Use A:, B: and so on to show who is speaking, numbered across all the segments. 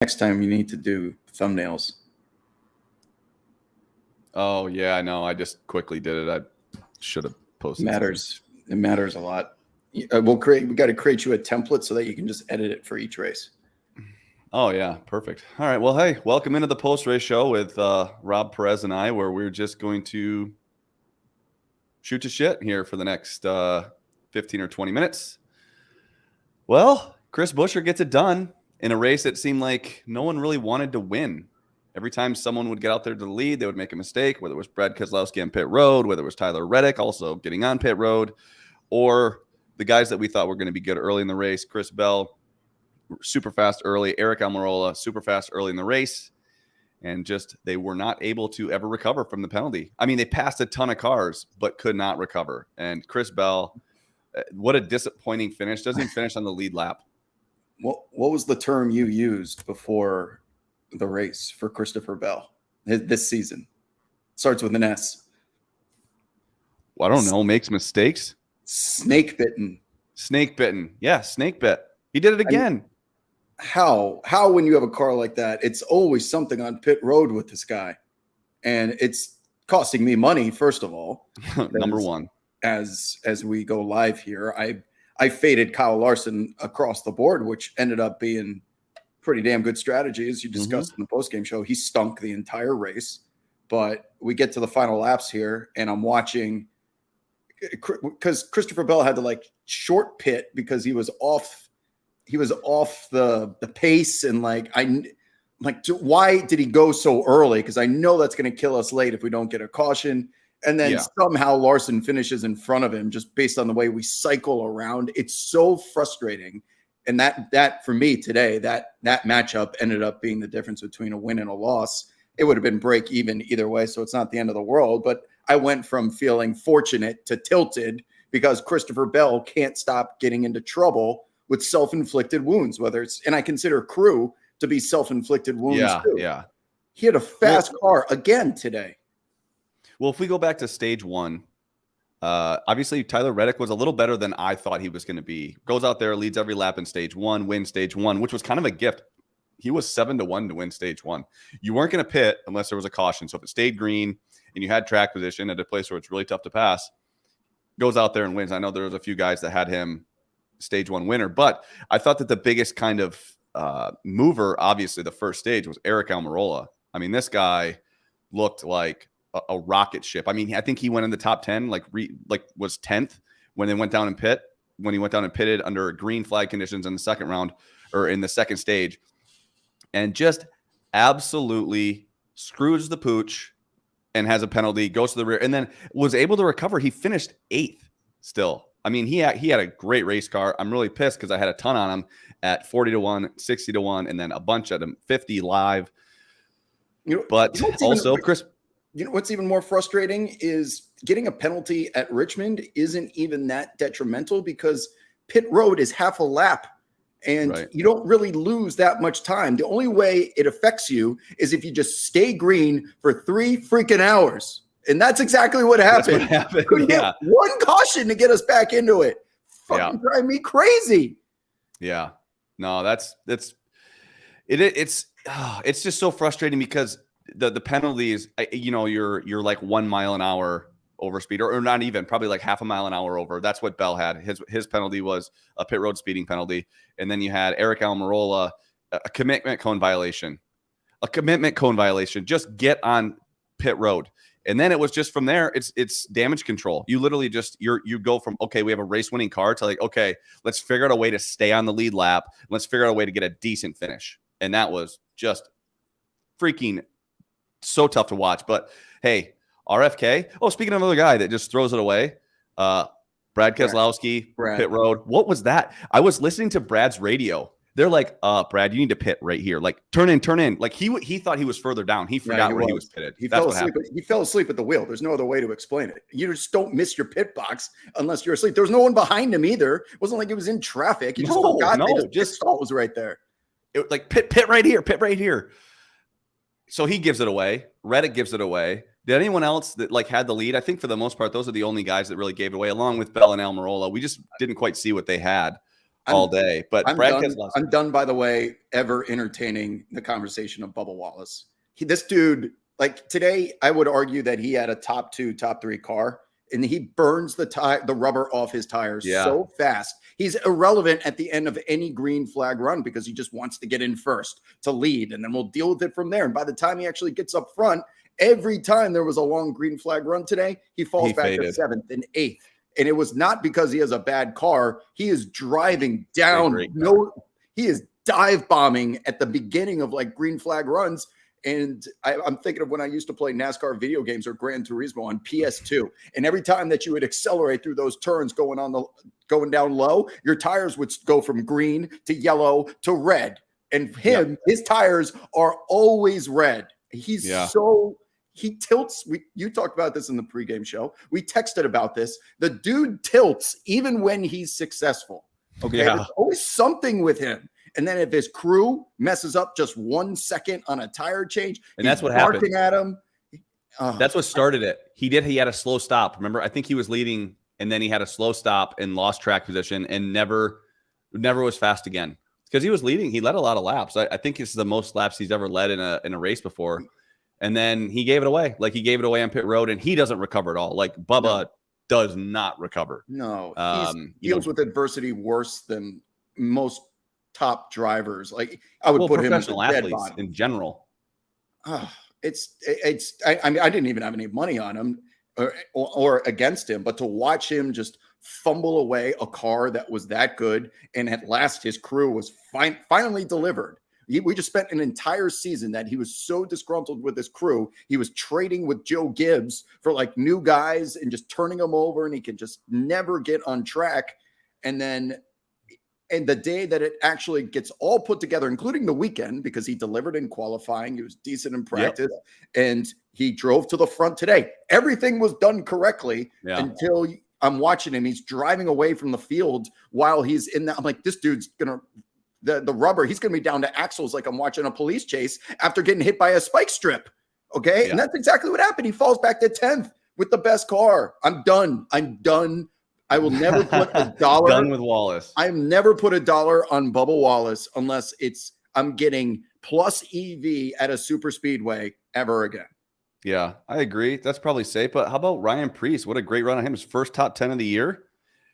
A: Next time you need to do thumbnails.
B: Oh, yeah, I know. I just quickly did it. I should have posted
A: It matters a lot. We got to create you a template so that you can just edit it for each race.
B: Oh, yeah. Perfect. All right. Well, hey, welcome into the post-race show with Rob Perez and I, where we're just going to shoot to shit here for the next 15 or 20 minutes. Well, Chris Buescher gets it done in a race that seemed like no one really wanted to win. Every time someone would get out there to the lead, they would make a mistake, whether it was Brad Keselowski on pit road, whether it was Tyler Reddick also getting on pit road, or the guys that we thought were going to be good early in the race. Chris Bell, super fast early. Eric Almirola, super fast early in the race. And just they were not able to ever recover from the penalty. I mean, they passed a ton of cars, but could not recover. And Chris Bell, what a disappointing finish. Doesn't even finish on the lead lap.
A: What was the term you used before the race for Christopher Bell this season? Starts with an S.
B: Well, I don't know. Makes mistakes.
A: Snake bitten.
B: Snake bitten. Yeah, snake bit. He did it again.
A: How when you have a car like that, it's always something on pit road with this guy. And it's costing me money, first of all.
B: Number one.
A: As we go live here, I faded Kyle Larson across the board, which ended up being pretty damn good strategy, as you discussed in the postgame show. He stunk the entire race, but we get to the final laps here, and I'm watching because Christopher Bell had to short pit because he was off the pace, and why did he go so early? Because I know that's going to kill us late if we don't get a caution. And then somehow Larson finishes in front of him just based on the way we cycle around. It's so frustrating. And that for me today, that matchup ended up being the difference between a win and a loss. It would have been break even either way, so it's not the end of the world. But I went from feeling fortunate to tilted because Christopher Bell can't stop getting into trouble with self-inflicted wounds, and I consider Crew to be self-inflicted wounds too.
B: Yeah.
A: He had a fast car again today.
B: Well, if we go back to stage one, obviously Tyler Reddick was a little better than I thought he was going to be. Goes out there, leads every lap in stage one, wins stage one, which was kind of a gift. He was 7-1 to win stage one. You weren't going to pit unless there was a caution. So if it stayed green and you had track position at a place where it's really tough to pass, goes out there and wins. I know there was a few guys that had him stage one winner, but I thought that the biggest kind of mover, obviously the first stage, was Eric Almirola. I mean, this guy looked like a rocket ship. I mean, I think he went in the top 10, was 10th when they went down and pit, when he went down and pitted under green flag conditions in the second round or in the second stage, and just absolutely screws the pooch and has a penalty, goes to the rear, and then was able to recover. He finished 8th still. I mean, he had a great race car. I'm really pissed because I had a ton on him at 40-1, 60-1, and then a bunch at him 50 live. Chris.
A: You know what's even more frustrating is getting a penalty at Richmond isn't even that detrimental because pit road is half a lap and you don't really lose that much time. The only way it affects you is if you just stay green for 3 freaking hours. And that's exactly what happened. Couldn't get one caution to get us back into it. Fucking drive me crazy.
B: Yeah. No, it's just so frustrating because the penalties, you're like 1 mile an hour over speed, or not even, probably like half a mile an hour over. That's what Bell had. His penalty was a pit road speeding penalty. And then you had Eric Almirola, a commitment cone violation. Just get on pit road. And then it was just from there, it's damage control. You literally just, you go from, okay, we have a race winning car to okay, let's figure out a way to stay on the lead lap. Let's figure out a way to get a decent finish. And that was just freaking so tough to watch. But hey, RFK. Oh, speaking of another guy that just throws it away, Brad Keselowski, pit road. What was that? I was listening to Brad's radio. They're like, Brad, you need to pit right here. Like, turn in. Like he thought he was further down. He forgot where he was pitted.
A: He fell asleep at the wheel. There's no other way to explain it. You just don't miss your pit box unless you're asleep. There was no one behind him either. It wasn't like he was in traffic. He just forgot. Just stall was right there.
B: It was like pit right here. So he gives it away. Reddick gives it away. Did anyone else that had the lead? I think for the most part, those are the only guys that really gave it away, along with Bell and Almirola. We just didn't quite see what they had. all day. But Brad Keselowski.
A: I'm done, by the way, ever entertaining the conversation of Bubba Wallace. This dude, like today, I would argue that he had a top 2, top 3 car, and he burns the rubber off his tires so fast. He's irrelevant at the end of any green flag run because he just wants to get in first to lead, and then we'll deal with it from there. And by the time he actually gets up front, every time there was a long green flag run today, he falls back to 7th and 8th. And it was not because he has a bad car. He is driving down. He is dive bombing at the beginning of like green flag runs. And I'm thinking of when I used to play NASCAR video games or Gran Turismo on PS2. And every time that you would accelerate through those turns going down low, your tires would go from green to yellow to red. And his tires are always red. He's he tilts. You talked about this in the pregame show. We texted about this. The dude tilts even when he's successful. Okay. There's always something with him. And then if his crew messes up just 1 second on a tire change,
B: and that's what happened
A: at him.
B: That's what started it. He had a slow stop. Remember, I think he was leading and then he had a slow stop and lost track position and never was fast again because he was leading. He led a lot of laps. I think it's the most laps he's ever led in a race before. And then he gave it away. Like he gave it away on pit road and he doesn't recover at all. Like Bubba does not recover.
A: No, he deals with adversity worse than most top drivers. Like I would put him as
B: professional athletes in general.
A: I mean, I didn't even have any money on him or against him, but to watch him just fumble away a car that was that good, and at last his crew was finally delivered. We just spent an entire season that he was so disgruntled with his crew. He was trading with Joe Gibbs for like new guys and just turning them over, and he could just never get on track. And the day that it actually gets all put together, including the weekend, because he delivered in qualifying, he was decent in practice, and he drove to the front today. Everything was done correctly until I'm watching him. He's driving away from the field while he's in that. I'm like, this dude's going to, the rubber, he's going to be down to axles like I'm watching a police chase after getting hit by a spike strip. Okay. Yeah. And that's exactly what happened. He falls back to 10th with the best car. I'm done. I will never put a dollar
B: done with Wallace.
A: I've never put a dollar on Bubba Wallace unless I'm getting plus EV at a super speedway ever again.
B: Yeah, I agree. That's probably safe. But how about Ryan Preece? What a great run on him. His first top 10 of the year.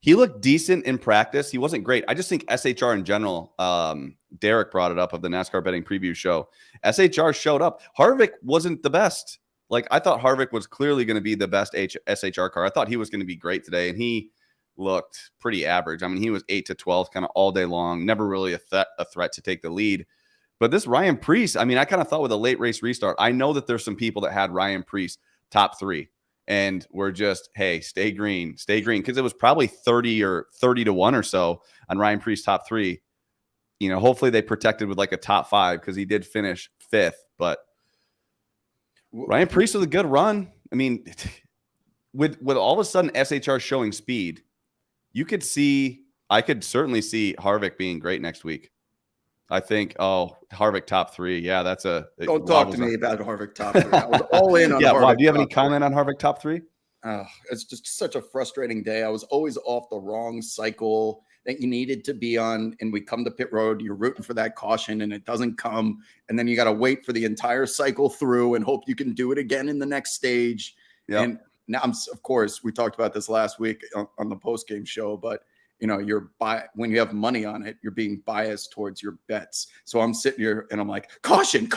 B: He looked decent in practice. He wasn't great. I just think SHR in general, Derek brought it up of the NASCAR betting preview show. SHR showed up. Harvick wasn't the best. Like I thought Harvick was clearly going to be the best SHR car. I thought he was going to be great today, and he looked pretty average. I mean, he was 8 to 12 kind of all day long, never really a threat to take the lead. But this Ryan Preece, I mean, I kind of thought with a late race restart, I know that there's some people that had Ryan Preece top 3 and were just, hey, stay green, because it was probably 30 to 1 or so on Ryan Preece top 3. You know, hopefully they protected with like a top 5 because he did finish 5th. But Ryan Preece was a good run. I mean, with all of a sudden SHR showing speed, I could certainly see Harvick being great next week. I think, Harvick top 3. Yeah, that's
A: don't talk to me about Harvick top 3. I was all in on
B: Harvick.
A: Bob,
B: do you have any comment on Harvick top 3?
A: It's just such a frustrating day. I was always off the wrong cycle that you needed to be on, and we come to pit road, you're rooting for that caution and it doesn't come, and then you got to wait for the entire cycle through and hope you can do it again in the next stage. Yep. And now, of course, we talked about this last week on the post-game show, but you know, when you have money on it, you're being biased towards your bets. So I'm sitting here and I'm like, caution.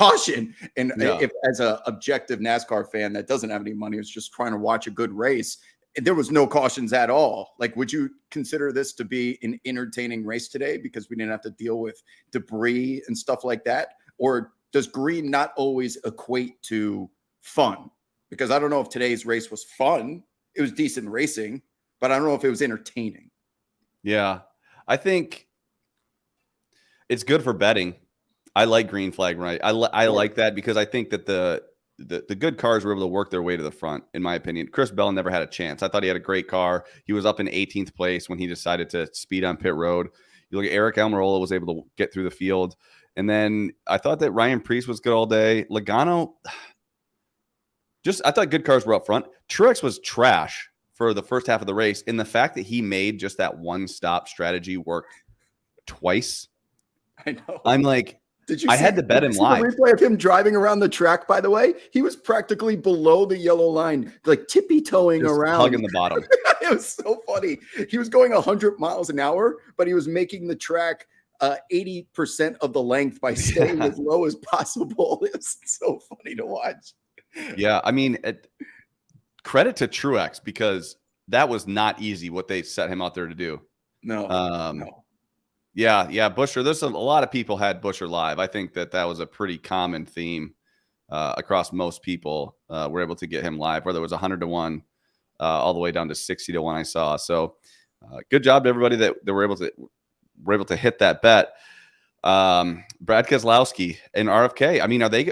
A: And if as an objective NASCAR fan that doesn't have any money, is just trying to watch a good race, there was no cautions at all. Like, would you consider this to be an entertaining race today because we didn't have to deal with debris and stuff like that? Or does green not always equate to fun? Because I don't know if today's race was fun. It was decent racing, but I don't know if it was entertaining.
B: Yeah, I think it's good for betting. I like green flag, right? I like that because I think that the good cars were able to work their way to the front, in my opinion. Chris Bell never had a chance. I thought he had a great car. He was up in 18th place when he decided to speed on pit road. You look at Eric Almirola was able to get through the field. And then I thought that Ryan Preece was good all day. Logano, I thought good cars were up front. Truex was trash for the first half of the race, and the fact that he made just that one stop strategy work twice.
A: I know.
B: I'm like, I had to bet him live.
A: The replay of him driving around the track, by the way, he was practically below the yellow line, like tippy-toeing around.
B: Hugging the bottom.
A: It was so funny. He was going 100 miles an hour, but he was making the track 80% of the length by staying as low as possible. It was so funny to watch.
B: Yeah, I mean, credit to Truex, because that was not easy what they set him out there to do.
A: No.
B: Yeah, Buescher. There's a lot of people had Buescher live. I think that was a pretty common theme across most people. Were able to get him live, whether it was 100 to 1, all the way down to 60 to 1. I saw. So, good job to everybody that were able to hit that bet. Brad Keselowski and RFK. I mean, are they?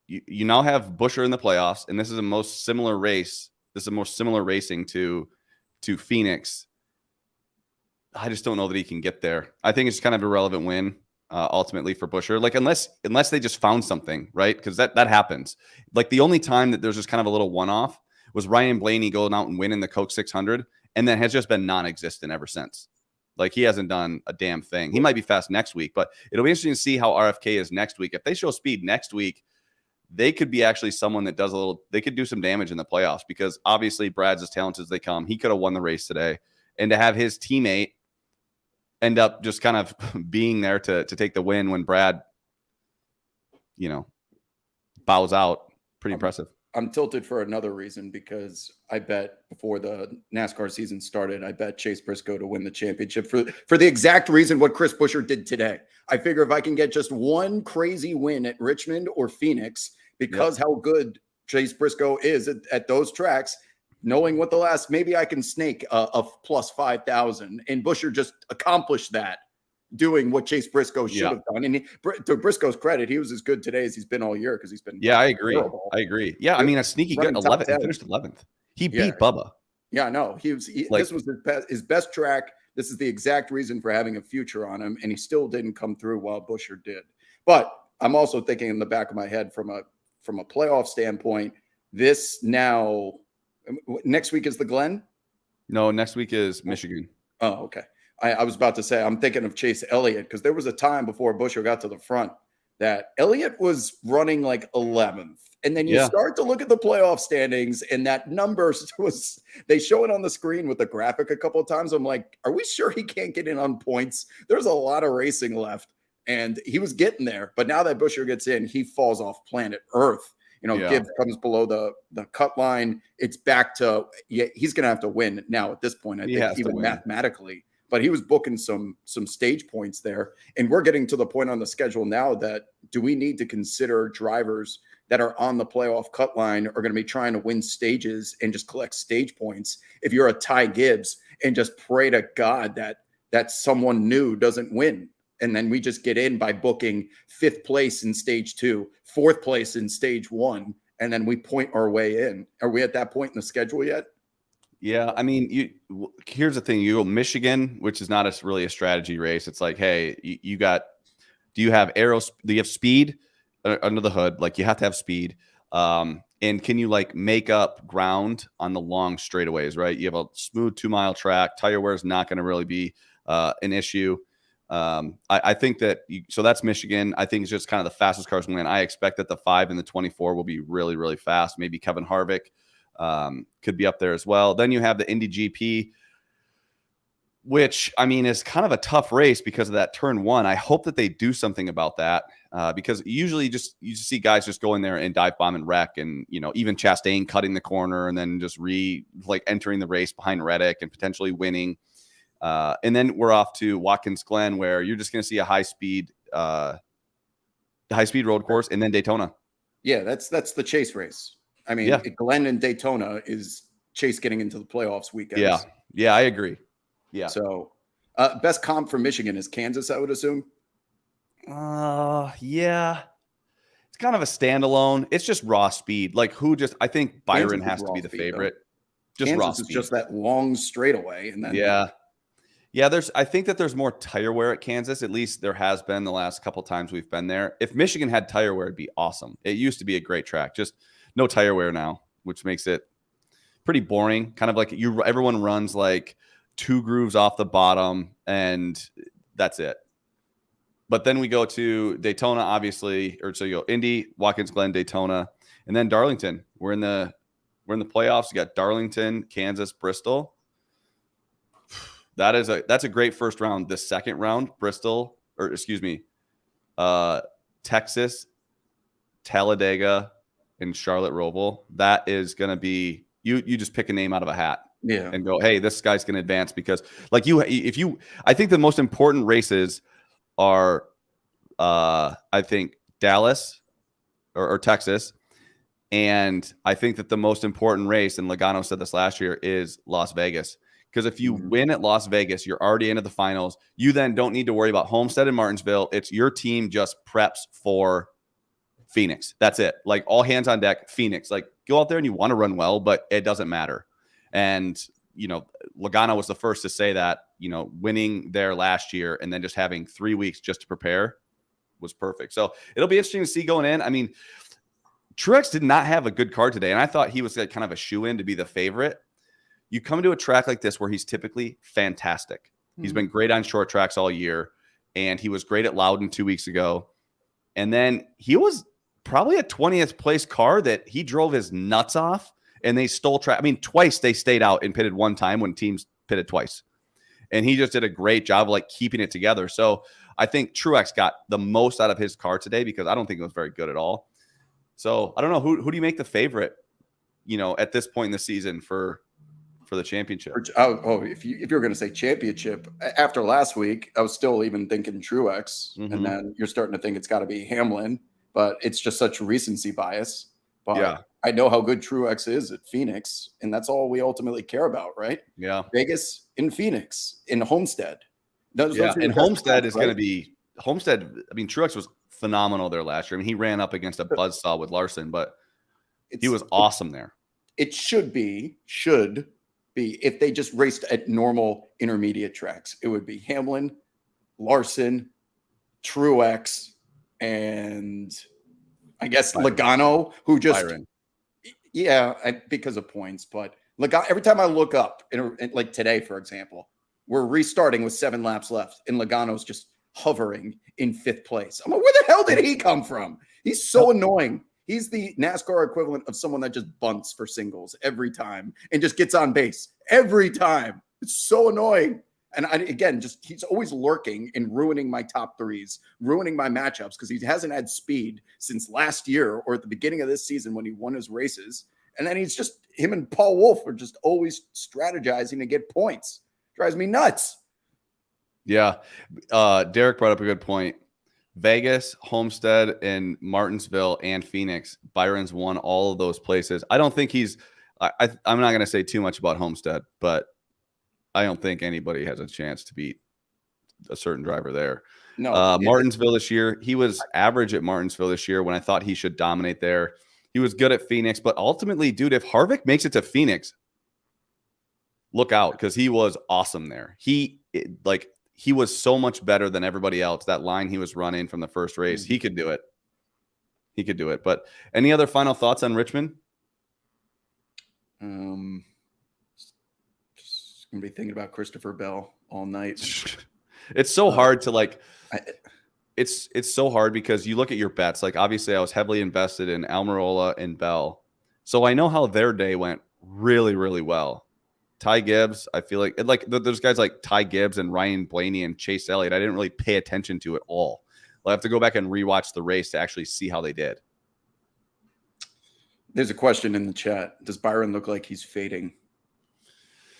B: You now have Buescher in the playoffs, and this is a most similar race. This is a more similar racing to Phoenix. I just don't know that he can get there. I think it's kind of a irrelevant win ultimately for Buescher. Like unless they just found something, right? Because that happens. Like the only time that there's just kind of a little one-off was Ryan Blaney going out and winning the Coke 600, and then has just been non-existent ever since. Like he hasn't done a damn thing. He might be fast next week, but it'll be interesting to see how RFK is next week. If they show speed next week, they could be actually someone that does they could do some damage in the playoffs, because obviously Brad's as talented as they come. He could have won the race today. And to have his teammate end up just kind of being there to take the win when Brad, bows out, pretty impressive.
A: I'm tilted for another reason, because I bet before the NASCAR season started, I bet Chase Briscoe to win the championship for the exact reason what Chris Buescher did today. I figure if I can get just one crazy win at Richmond or Phoenix, because how good Chase Briscoe is at those tracks, knowing what maybe I can snake a plus 5,000. And Buescher just accomplished that, doing what Chase Briscoe should have done. And to Briscoe's credit, he was as good today as he's been all year, because he's been
B: I agree.
A: terrible.
B: I agree. Yeah, I mean, a sneaky good 11th. He finished 11th. He beat Bubba.
A: Yeah, no, this was his best track. This is the exact reason for having a future on him, and he still didn't come through while Buescher did. But I'm also thinking in the back of my head from a playoff standpoint, this now next week is the Glen?
B: No, next week is Michigan.
A: Oh, okay. I was about to say, I'm thinking of Chase Elliott, because there was a time before Buescher got to the front that Elliott was running like 11th. And then you start to look at the playoff standings, and that number they show it on the screen with the graphic a couple of times. I'm like, are we sure he can't get in on points? There's a lot of racing left. And he was getting there. But now that Buescher gets in, he falls off planet Earth. Gibbs comes below the cut line. It's back to, he's going to have to win now at this point, I think, even mathematically. But he was booking some stage points there. And we're getting to the point on the schedule now that, do we need to consider drivers that are on the playoff cut line are going to be trying to win stages and just collect stage points if you're a Ty Gibbs, and just pray to God that someone new doesn't win? And then we just get in by booking 5th place in stage 2, 4th place in stage 1, and then we point our way in. Are we at that point in the schedule yet?
B: Yeah, I mean, here's the thing: you go Michigan, which is not really a strategy race. It's like, hey, do you have do you have speed under the hood? Like, you have to have speed, and can you make up ground on the long straightaways? Right? You have a smooth 2-mile track. Tire wear is not going to really be an issue. I think that so that's Michigan. I think it's just kind of the fastest cars win. I expect that the 5 and the 24 will be really, really fast. Maybe Kevin Harvick could be up there as well. Then you have the Indy GP, which, I mean, is kind of a tough race because of that turn 1. I hope that they do something about that, because usually you just see guys just go in there and dive bomb and wreck, and even Chastain cutting the corner and then just entering the race behind Reddick and potentially winning. And then we're off to Watkins Glen, where you're just going to see a high speed road course, and then Daytona.
A: Yeah, that's the Chase race. I mean, Glen and Daytona is Chase getting into the playoffs weekend.
B: Yeah, I agree. Yeah.
A: So, best comp for Michigan is Kansas, I would assume.
B: Yeah. It's kind of a standalone. It's just raw speed. I think Byron has to be the favorite.
A: Just Kansas raw speed. Is just that long straightaway, and then
B: I think that there's more tire wear at Kansas. At least there has been the last couple times we've been there. If Michigan had tire wear, it'd be awesome. It used to be a great track. Just no tire wear now, which makes it pretty boring. Kind of like everyone runs 2 grooves off the bottom, and That's it. But then we go to Daytona, obviously, or so you go Indy, Watkins Glen, Daytona, and then Darlington. We're in the playoffs. You got Darlington, Kansas, Bristol. That's a great first round. The second round, Texas, Talladega, and Charlotte Roval. That is going to be you just pick a name out of a hat.
A: Yeah.
B: And go, hey, this guy's going to advance because I think the most important races are I think Dallas or Texas. And I think that the most important race, and Logano said this last year, is Las Vegas. Because if you win at Las Vegas, you're already into the finals. You then don't need to worry about Homestead and Martinsville. It's your team just preps for Phoenix. That's it. Like all hands on deck, Phoenix. Like go out there and you want to run well, but it doesn't matter. And, Logano was the first to say that, winning there last year and then just having 3 weeks just to prepare was perfect. So it'll be interesting to see going in. I mean, Truex did not have a good card today, and I thought he was like kind of a shoe-in to be the favorite. You come to a track like this where he's typically fantastic. He's been great on short tracks all year, and he was great at Loudon 2 weeks ago. And then he was probably a 20th place car that he drove his nuts off, and they stole track. I mean, twice they stayed out and pitted one time when teams pitted twice. And he just did a great job of like keeping it together. So I think Truex got the most out of his car today because I don't think it was very good at all. So I don't know who do you make the favorite, at this point in the season for the championship?
A: If you're going to say championship after last week, I was still even thinking Truex, and then you're starting to think it's got to be Hamlin, but it's just such recency bias. But yeah. I know how good Truex is at Phoenix, and that's all we ultimately care about, right?
B: Yeah,
A: Vegas, in Phoenix, in Homestead.
B: And Homestead is going to be Homestead. I mean, Truex was phenomenal there last year. I mean, he ran up against a buzzsaw with Larson, but he was awesome there. It
A: should be if they just raced at normal intermediate tracks. It would be Hamlin, Larson, Truex, and I guess Byron. Logano, who just Byron. Because of points. But Logano, every time I look up, like today, for example, we're restarting with 7 laps left, and Logano's just hovering in 5th place. I'm like, where the hell did he come from? He's so annoying. He's the NASCAR equivalent of someone that just bunts for singles every time and just gets on base every time. It's so annoying. And he's always lurking and ruining my top threes, ruining my matchups because he hasn't had speed since last year or at the beginning of this season when he won his races. And then him and Paul Wolf are just always strategizing to get points. Drives me nuts.
B: Yeah. Derek brought up a good point. Vegas, Homestead, and Martinsville and Phoenix. Byron's won all of those places. I don't think I'm not going to say too much about Homestead, but I don't think anybody has a chance to beat a certain driver there.
A: No.
B: Martinsville this year, he was average at Martinsville this year when I thought he should dominate there. He was good at Phoenix, but ultimately, dude, if Harvick makes it to Phoenix, look out because he was awesome there. He was so much better than everybody else. That line he was running from the first race, he could do it. But any other final thoughts on Richmond?
A: Just gonna be thinking about Christopher Bell all night.
B: It's so hard to it's so hard because you look at your bets. Like obviously, I was heavily invested in Almirola and Bell, so I know how their day went really, really well. Ty Gibbs, I feel like those guys like Ty Gibbs and Ryan Blaney and Chase Elliott, I didn't really pay attention to at all. I'll have to go back and rewatch the race to actually see how they did.
A: There's a question in the chat. Does Byron look like he's fading?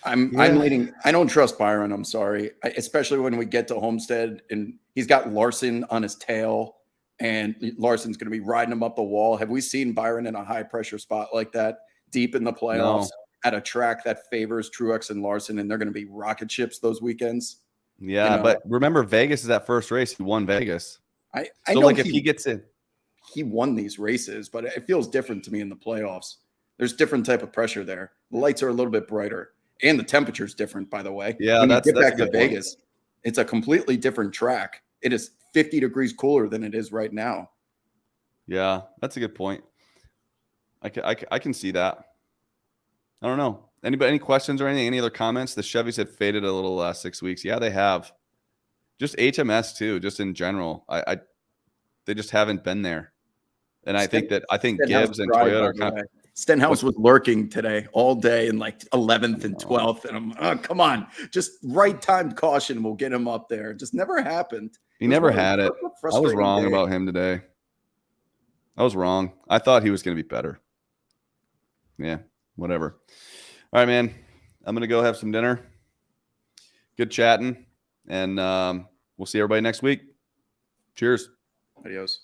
A: I'm leaning. I don't trust Byron. I'm sorry, especially when we get to Homestead and he's got Larson on his tail, and Larson's going to be riding him up the wall. Have we seen Byron in a high pressure spot like that deep in the playoffs? No. At a track that favors Truex and Larson, and they're going to be rocket ships those weekends.
B: Yeah, but remember, Vegas is that first race. He won Vegas.
A: I know if he gets in, he won these races, but it feels different to me in the playoffs. There's different type of pressure there. The lights are a little bit brighter, and the temperature's different, by the way.
B: Yeah,
A: when you get back to Vegas, it's a completely different track. It is 50 degrees cooler than it is right now.
B: Yeah, that's a good point. I can see that. I don't know. Anybody, any questions or anything? Any other comments? The Chevys had faded a little the last 6 weeks. Yeah, they have. just HMS too, just in general. They just haven't been there. And I think Gibbs and Toyota are kind of.
A: Stenhouse was lurking today all day in like 11th and 12th. And I'm, come on, just right timed caution will get him up there. It just never happened.
B: He never had it. I was wrong about him today. I was wrong. I thought he was going to be better. Yeah, whatever. All right, man. I'm going to go have some dinner. Good chatting. And we'll see everybody next week. Cheers.
A: Adios.